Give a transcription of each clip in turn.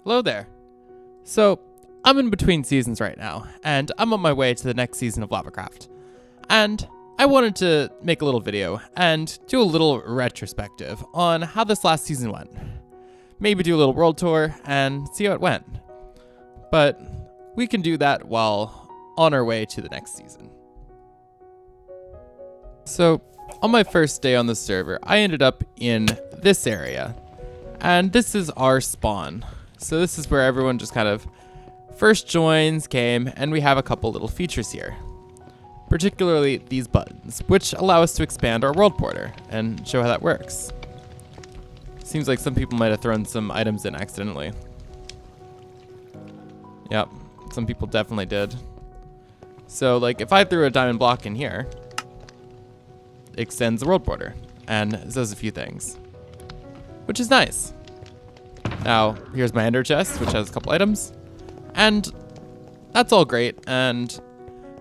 Hello there. So, I'm in between seasons right now, and I'm on my way to the next season of LavaCraft. And I wanted to make a little video and do a little retrospective on how this last season went. Maybe do a little world tour and see how it went. But we can do that while on our way to the next season. So, on my first day on the server, I ended up in this area. And this is our spawn. So this is where everyone just kind of first joins, came, and we have a couple little features here. Particularly these buttons, which allow us to expand our world border and show how that works. Seems like some people might have thrown some items in accidentally. Yep, some people definitely did. So like if I threw a diamond block in here, it extends the world border and it does a few things, which is nice. Now, here's my ender chest, which has a couple items, and that's all great, and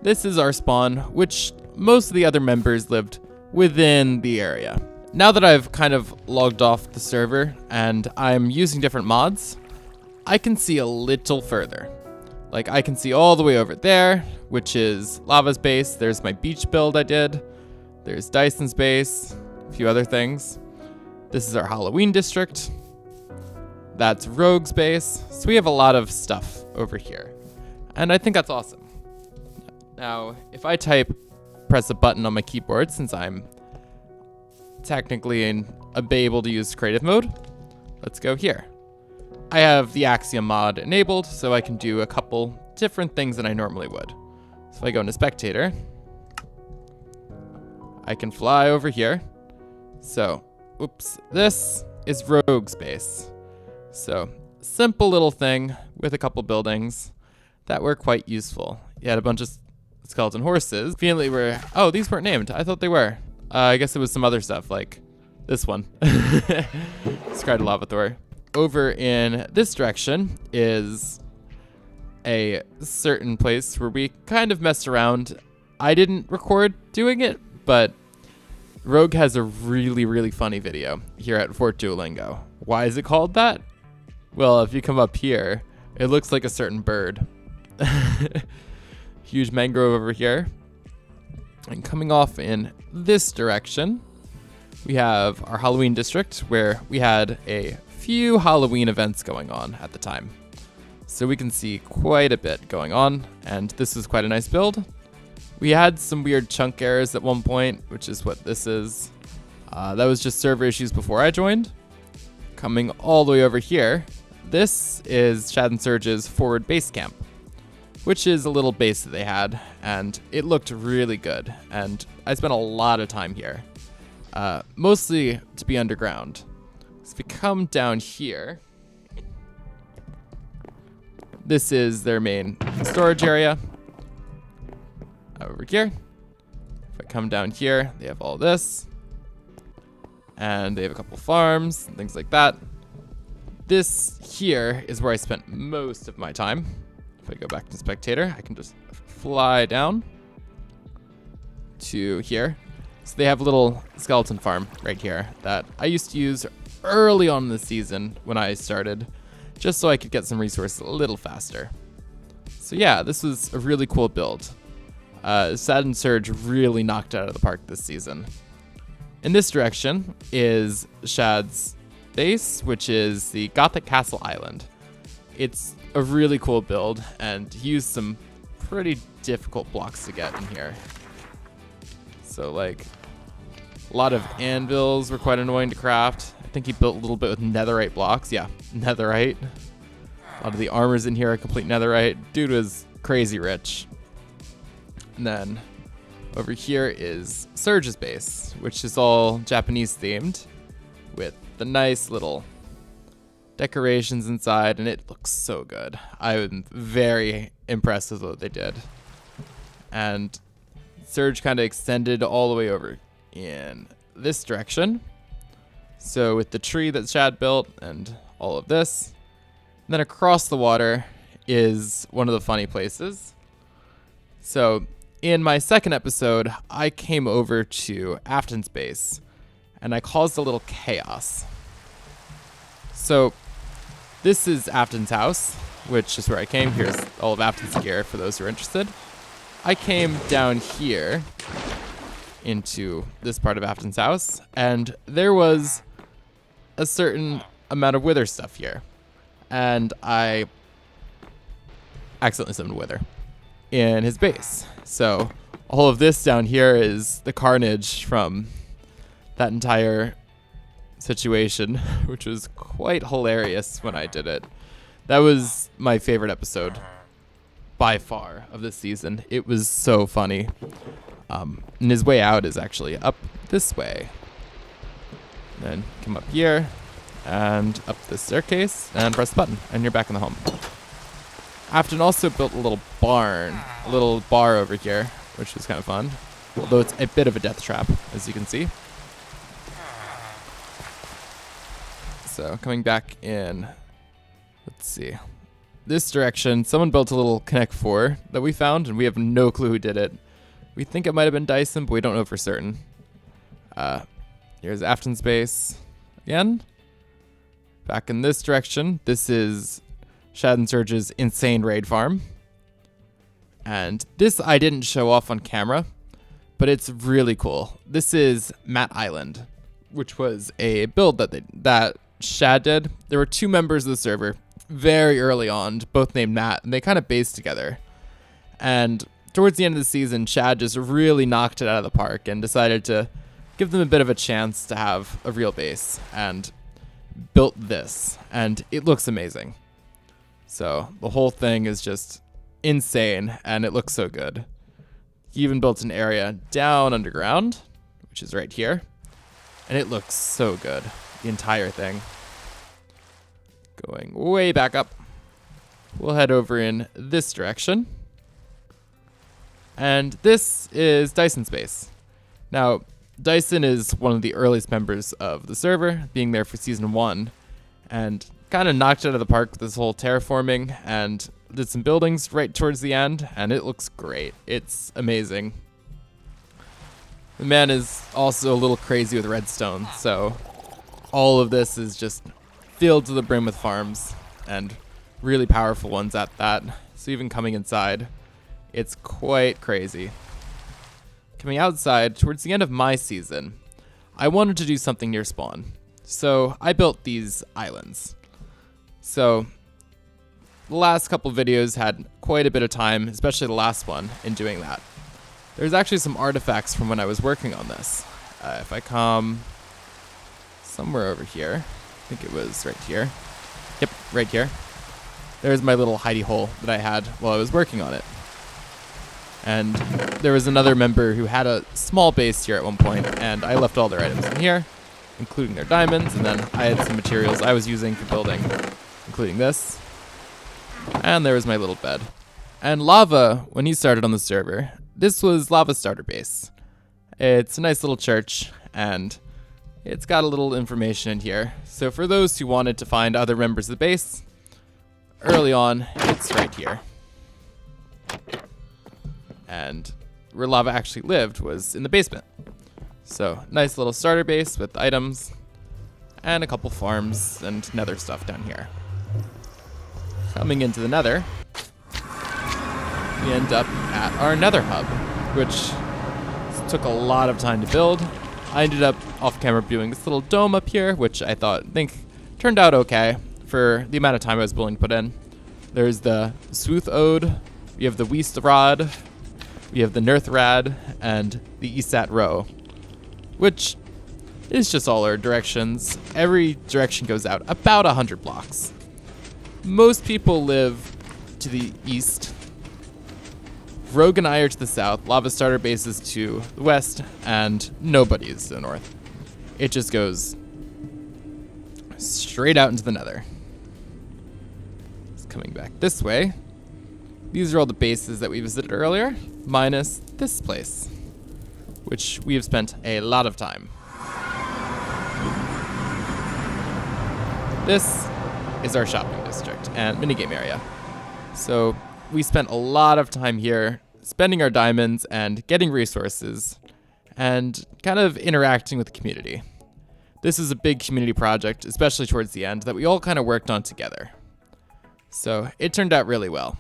this is our spawn, which most of the other members lived within the area. Now that I've kind of logged off the server and I'm using different mods, I can see a little further. Like I can see all the way over there, which is Lava's base. There's my beach build I did. There's Dyson's base, a few other things. This is our Halloween district. That's Rogue's base. So we have a lot of stuff over here. And I think that's awesome. Now, if I press a button on my keyboard, since I'm technically able to use creative mode, let's go here. I have the Axiom mod enabled, so I can do a couple different things than I normally would. So if I go into spectator, I can fly over here. So, oops, this is Rogue's base. So, simple little thing with a couple buildings that were quite useful. You had a bunch of skeleton horses. Conveniently were, oh, these weren't named. I thought they were. I guess it was some other stuff, like this one. Described a lavathor. Over in this direction is a certain place where we kind of messed around. I didn't record doing it, but Rogue has a really, really funny video here at Fort Duolingo. Why is it called that? Well, if you come up here, it looks like a certain bird. Huge mangrove over here. And coming off in this direction, we have our Halloween district where we had a few Halloween events going on at the time. So we can see quite a bit going on, and this is quite a nice build. We had some weird chunk errors at one point, which is what this is. That was just server issues before I joined. Coming all the way over here, this is Shad and Surge's forward base camp, which is a little base that they had, and it looked really good, and I spent a lot of time here, mostly to be underground. So if we come down here, this is their main storage area. Over here, if I come down here, they have all this, and they have a couple farms and things like that. This here is where I spent most of my time. If I go back to spectator, I can just fly down to here. So they have a little skeleton farm right here that I used to use early on in the season when I started, just so I could get some resources a little faster. So yeah, this was a really cool build. Shad and Surge really knocked it out of the park this season. In this direction is Shad's base, which is the Gothic Castle Island. It's a really cool build, and he used some pretty difficult blocks to get in here. So like, a lot of anvils were quite annoying to craft. I think he built a little bit with netherite blocks. Yeah, netherite. A lot of the armors in here are complete netherite. Dude was crazy rich. And then over here is Surge's base, which is all Japanese themed with the nice little decorations inside, and it looks so good. I'm very impressed with what they did. And Surge kind of extended all the way over in this direction. So with the tree that Shad built and all of this. And then across the water is one of the funny places. So in my second episode, I came over to Afton's base and I caused a little chaos. So this is Afton's house, which is where I came. Here's all of Afton's gear for those who are interested. I came down here into this part of Afton's house, and there was a certain amount of Wither stuff here. And I accidentally summoned Wither in his base. So all of this down here is the carnage from that entire situation, which was quite hilarious when I did it. That was my favorite episode by far of this season. It was so funny. And his way out is actually up this way. Then come up here and up this staircase and press the button and you're back in the home. Afton also built a little barn, a little bar over here, which was kind of fun. Although it's a bit of a death trap, as you can see. So coming back in, let's see. This direction, someone built a little Connect 4 that we found, and we have no clue who did it. We think it might have been Dyson, but we don't know for certain. Here's Afton's base again. Back in this direction, this is Shad and Surge's insane raid farm. And this I didn't show off on camera, but it's really cool. This is Matt Island, which was a build that Shad did. There were 2 members of the server very early on, both named Matt, and they kind of based together. And towards the end of the season, Shad just really knocked it out of the park and decided to give them a bit of a chance to have a real base, and built this, and it looks amazing. So the whole thing is just insane, and it looks so good. He even built an area down underground, which is right here, and it looks so good, the entire thing. Going way back up, we'll head over in this direction. And this is Dyson's base. Now, Dyson is one of the earliest members of the server, being there for season 1, and kind of knocked it out of the park with this whole terraforming, and did some buildings right towards the end, and it looks great. It's amazing. The man is also a little crazy with redstone, so all of this is just filled to the brim with farms, and really powerful ones at that. So even coming inside, it's quite crazy. Coming outside, towards the end of my season, I wanted to do something near spawn. So I built these islands. So the last couple videos had quite a bit of time, especially the last one, in doing that. There's actually some artifacts from when I was working on this. If I come somewhere over here, I think it was right here. Yep, right here. There's my little hidey hole that I had while I was working on it. And there was another member who had a small base here at one point, and I left all their items in here, including their diamonds, and then I had some materials I was using for building, including this. And there was my little bed. And Lava, when he started on the server, this was Lava's starter base. It's a nice little church, and it's got a little information in here. So for those who wanted to find other members of the base, early on, it's right here. And where Lava actually lived was in the basement. So nice little starter base with items and a couple farms and nether stuff down here. Coming into the nether, we end up at our nether hub, which took a lot of time to build. I ended up off camera doing this little dome up here, which I think turned out okay for the amount of time I was willing to put in. There's the Swooth Ode, we have the Weast Rod, we have the Nerth Rad, and the Esat Row, which is just all our directions. Every direction goes out about 100 blocks. Most people live to the east. Rogue and I are to the south. Lava starter base is to the west, and nobody is to the north. It just goes straight out into the nether. It's coming back this way. These are all the bases that we visited earlier, minus this place, which we have spent a lot of time. This is our shopping district and minigame area. So we spent a lot of time here spending our diamonds and getting resources and kind of interacting with the community. this is a big community project, especially towards the end, that we all kind of worked on together. So it turned out really well.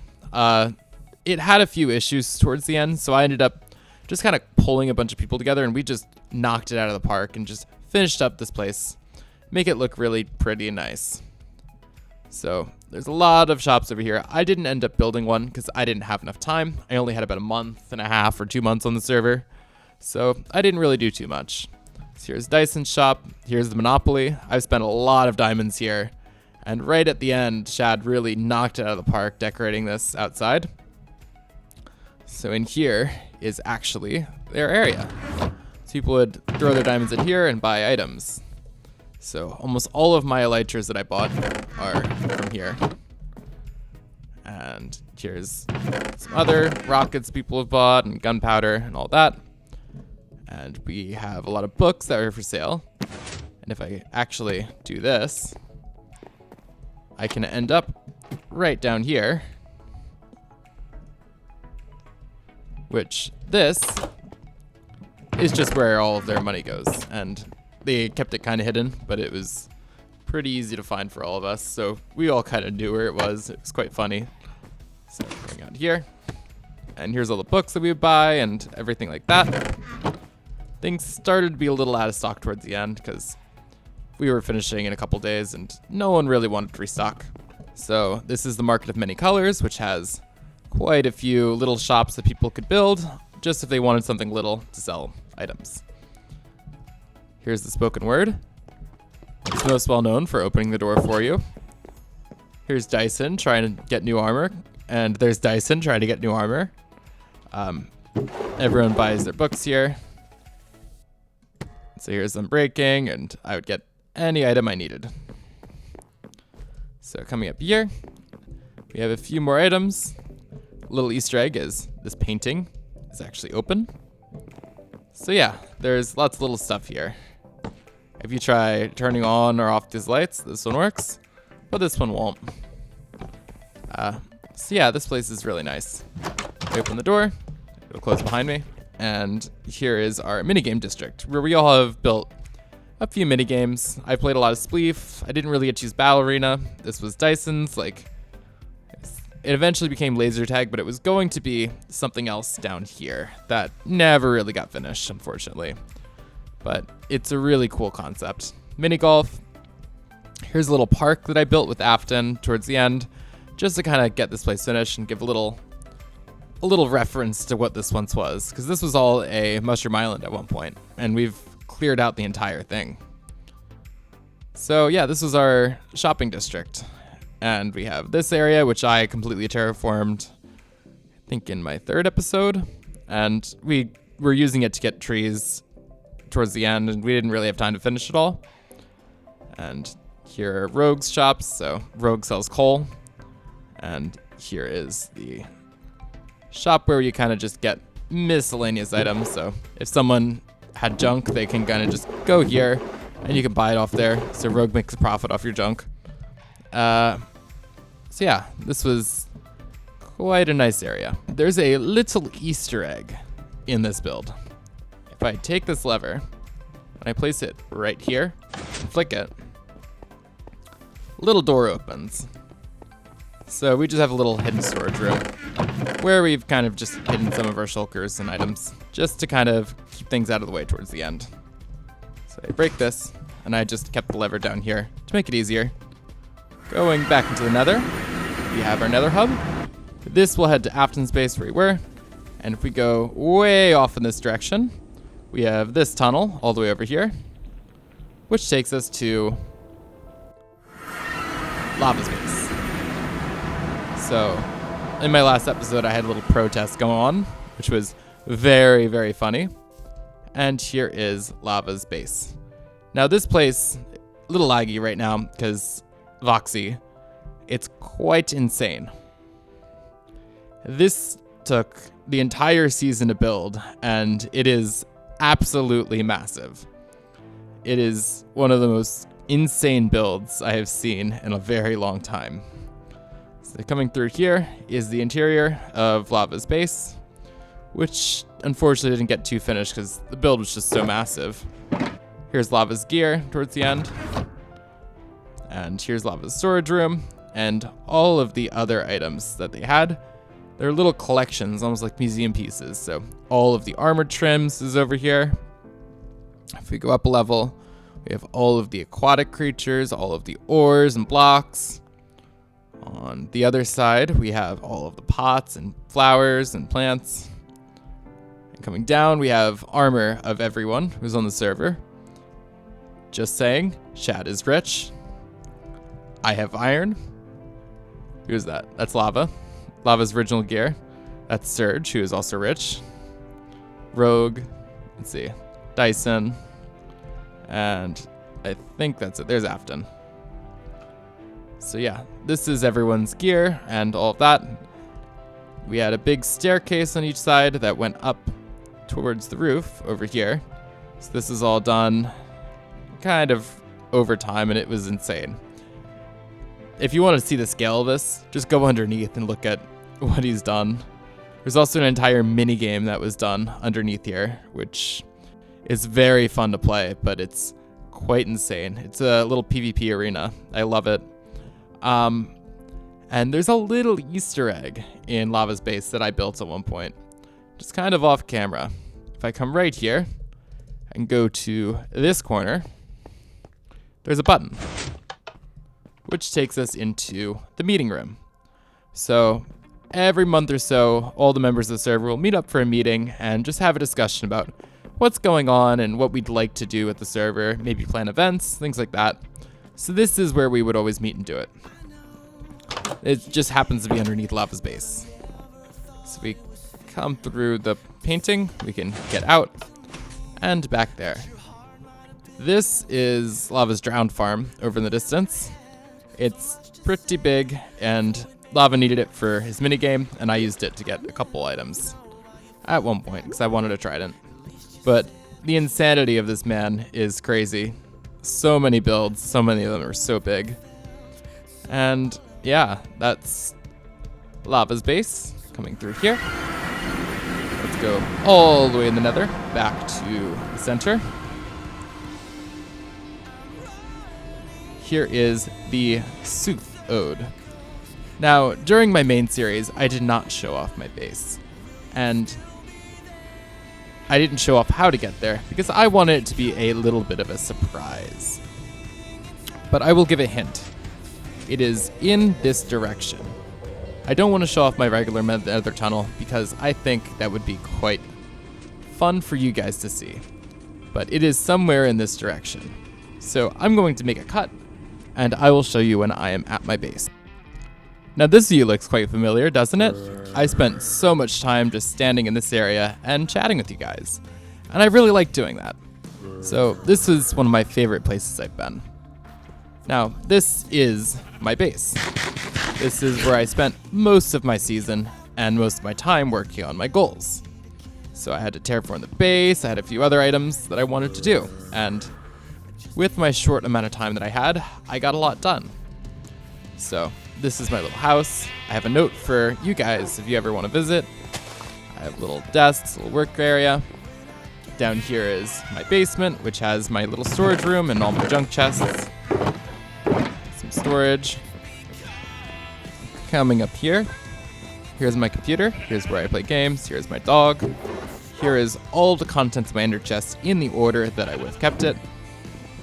It had a few issues towards the end, so I ended up just kind of pulling a bunch of people together, and we just knocked it out of the park and just finished up this place, make it look really pretty and nice. So there's a lot of shops over here. I didn't end up building one because I didn't have enough time. I only had about a month and a half or 2 months on the server, so I didn't really do too much. So here's Dyson's shop. Here's the Monopoly. I've spent a lot of diamonds here, and right at the end, Shad really knocked it out of the park decorating this outside. So in here is actually their area. So people would throw their diamonds in here and buy items. So almost all of my elytras that I bought are from here. And here's some other rockets people have bought and gunpowder and all that. And we have a lot of books that are for sale. And if I actually do this, I can end up right down here. Which this is just where all of their money goes. And they kept it kind of hidden, but it was pretty easy to find for all of us. So we all kind of knew where it was. It was quite funny. So going out here. And here's all the books that we would buy and everything like that. Things started to be a little out of stock towards the end because we were finishing in a couple days and no one really wanted to restock. So this is the Market of Many Colors, which has quite a few little shops that people could build just if they wanted something little to sell items. Here's the Spoken Word. It's most well known for opening the door for you. Here's Dyson trying to get new armor, and there's Dyson trying to get new armor. Everyone buys their books here. So here's them breaking, and I would get any item I needed. So coming up here, we have a few more items. A little Easter egg is this painting is actually open. So yeah, there's lots of little stuff here. If you try turning on or off these lights, this one works, but this one won't. So yeah, this place is really nice. I open the door, it'll close behind me, and here is our minigame district, where we all have built a few minigames. I played a lot of Spleef. I didn't really get to use Battle Arena. This was Dyson's, it eventually became laser tag, but it was going to be something else down here that never really got finished, unfortunately. But it's a really cool concept. Mini golf. Here's a little park that I built with Afton towards the end, just to kind of get this place finished and give a little reference to what this once was, because this was all a mushroom island at one point, and we've cleared out the entire thing. So yeah, this was our shopping district. And we have this area, which I completely terraformed, I think in my 3rd episode. And we were using it to get trees towards the end, and we didn't really have time to finish it all. And here are Rogue's shops, so Rogue sells coal. And here is the shop where you kind of just get miscellaneous items. So if someone had junk, they can kind of just go here, and you can buy it off there. So Rogue makes a profit off your junk. So yeah, this was quite a nice area. There's a little Easter egg in this build. If I take this lever and I place it right here and flick it, little door opens. So we just have a little hidden storage room where we've kind of just hidden some of our shulkers and items just to kind of keep things out of the way towards the end. So I break this, and I just kept the lever down here to make it easier. Going back into the nether, we have our nether hub. This will head to Afton's base where we were. And if we go way off in this direction, we have this tunnel all the way over here, which takes us to Lava's base. So in my last episode, I had a little protest going on, which was very, very funny. And here is Lava's base. Now this place, a little laggy right now because Voxy, it's quite insane. This took the entire season to build, and it is absolutely massive. It is one of the most insane builds I have seen in a very long time. So coming through here is the interior of Lava's base, which unfortunately didn't get too finished because the build was just so massive. Here's Lava's gear towards the end. And here's Lava's storage room. And all of the other items that they had. They're little collections, almost like museum pieces. So all of the armored trims is over here. If we go up a level, we have all of the aquatic creatures, all of the ores and blocks. On the other side, we have all of the pots and flowers and plants. And coming down, we have armor of everyone who's on the server. Just saying, Shad is rich. I have iron. Who's that? That's Lava. Lava's original gear. That's Surge, who is also rich. Rogue. Let's see. Dyson. And I think that's it. There's Afton. So yeah, this is everyone's gear and all of that. We had a big staircase on each side that went up towards the roof over here. So this is all done kind of over time, and it was insane. If you want to see the scale of this, just go underneath and look at what he's done. There's also an entire mini game that was done underneath here, which is very fun to play, but it's quite insane. It's a little PvP arena. I love it. And there's a little Easter egg in Lava's base that I built at one point, just kind of off camera. If I come right here and go to this corner, there's a button, which takes us into the meeting room. So every month or so, all the members of the server will meet up for a meeting and just have a discussion about what's going on and what we'd like to do at the server, maybe plan events, things like that. So this is where we would always meet and do it. It just happens to be underneath Lava's base. So we come through the painting, we can get out and back there. This is Lava's drowned farm over in the distance. It's pretty big, and Lava needed it for his minigame, and I used it to get a couple items at one point because I wanted a trident. But the insanity of this man is crazy. So many builds, so many of them are so big. And yeah, that's Lava's base coming through here. Let's go all the way in the nether, back to the center. Here is the Sooth Ode. Now, during my main series, I did not show off my base. And I didn't show off how to get there because I wanted it to be a little bit of a surprise. But I will give a hint. It is in this direction. I don't want to show off my regular nether tunnel because I think that would be quite fun for you guys to see. But it is somewhere in this direction. So I'm going to make a cut, and I will show you when I am at my base. Now this view looks quite familiar, doesn't it? I spent so much time just standing in this area and chatting with you guys, and I really like doing that. So this is one of my favorite places I've been. Now this is my base. This is where I spent most of my season and most of my time working on my goals. So I had to terraform the base, I had a few other items that I wanted to do, and with my short amount of time that I had, I got a lot done. So this is my little house. I have a note for you guys if you ever want to visit. I have little desks, little work area. Down here is my basement, which has my little storage room and all my junk chests. Some storage. Coming up here, here's my computer. Here's where I play games. Here's my dog. Here is all the contents of my ender chest in the order that I would have kept it.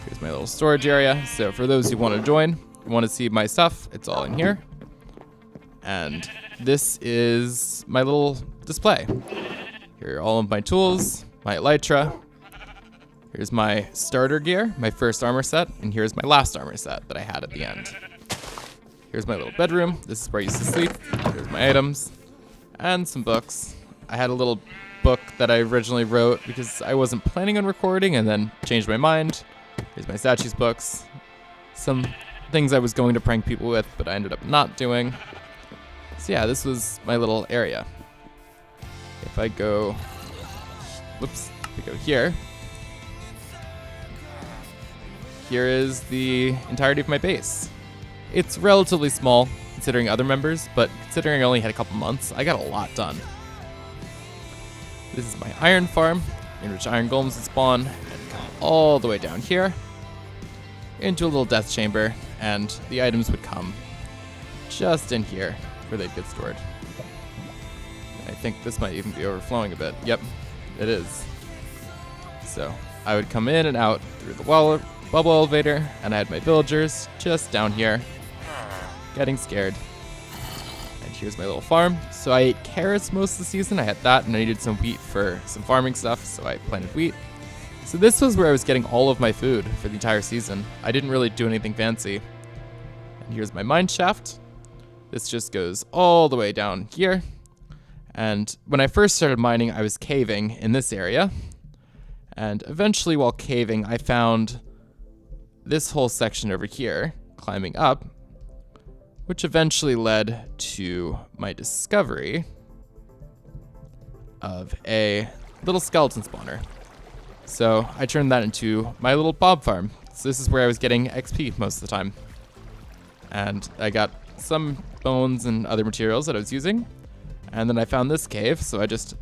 Here's my little storage area. So for those who want to join, want to see my stuff, it's all in here. And this is my little display. Here are all of my tools, my elytra. Here's my starter gear, my first armor set, and here's my last armor set that I had at the end. Here's my little bedroom. This is where I used to sleep. Here's my items and some books. I had a little book that I originally wrote because I wasn't planning on recording and then changed my mind. Here's my statues books. Some things I was going to prank people with, but I ended up not doing. So yeah, this was my little area. If I go, whoops, if we go here, here is the entirety of my base. It's relatively small considering other members, but considering I only had a couple months, I got a lot done. This is my iron farm, in which iron golems spawn and come all the way down here into a little death chamber, and the items would come just in here where they'd get stored. I think this might even be overflowing a bit. Yep, it is. So I would come in and out through the bubble elevator, and I had my villagers just down here getting scared. And here's my little farm. So I ate carrots most of the season. I had that, and I needed some wheat for some farming stuff, so I planted wheat. So this was where I was getting all of my food for the entire season. I didn't really do anything fancy. And here's my mine shaft. This just goes all the way down here. And when I first started mining, I was caving in this area. And eventually, while caving, I found this whole section over here, climbing up, which eventually led to my discovery of a little skeleton spawner. So I turned that into my little bob farm. So this is where I was getting XP most of the time. And I got some bones and other materials that I was using. And then I found this cave, so I just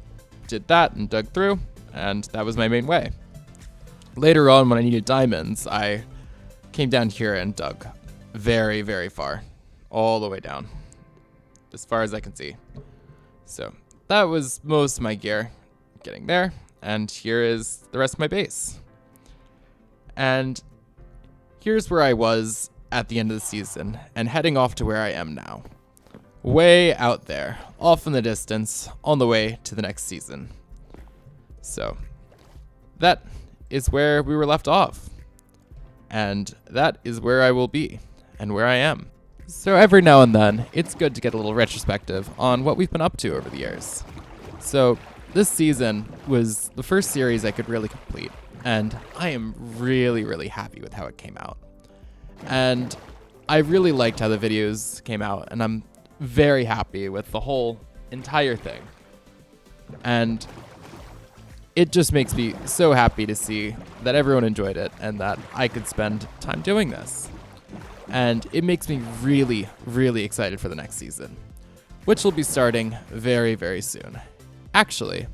did that and dug through, and that was my main way. Later on, when I needed diamonds, I came down here and dug very, very far. All the way down. As far as I can see. So that was most of my gear getting there. And here is the rest of my base. And here's where I was at the end of the season and heading off to where I am now. Way out there, off in the distance, on the way to the next season. So that is where we were left off. And that is where I will be and where I am. So every now and then, it's good to get a little retrospective on what we've been up to over the years. So this season was the first series I could really complete, and I am really, really happy with how it came out. And I really liked how the videos came out, and I'm very happy with the whole entire thing. And it just makes me so happy to see that everyone enjoyed it and that I could spend time doing this. And it makes me really, really excited for the next season, which will be starting very, very soon. Actually,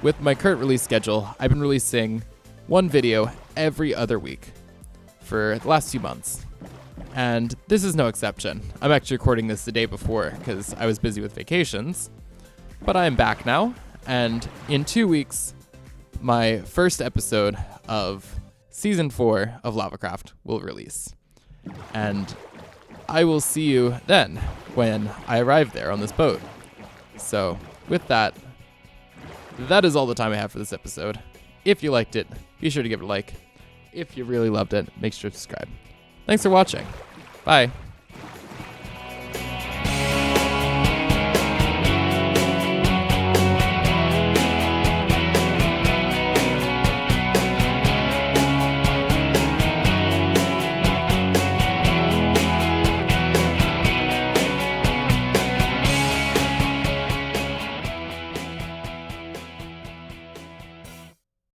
with my current release schedule, I've been releasing one video every other week for the last few months. And this is no exception. I'm actually recording this the day before because I was busy with vacations. But I am back now, and in 2 weeks, my first episode of Season 4 of LavaCraft will release. And I will see you then when I arrive there on this boat. So, with that, that is all the time I have for this episode. If you liked it, be sure to give it a like. If you really loved it, make sure to subscribe. Thanks for watching. Bye.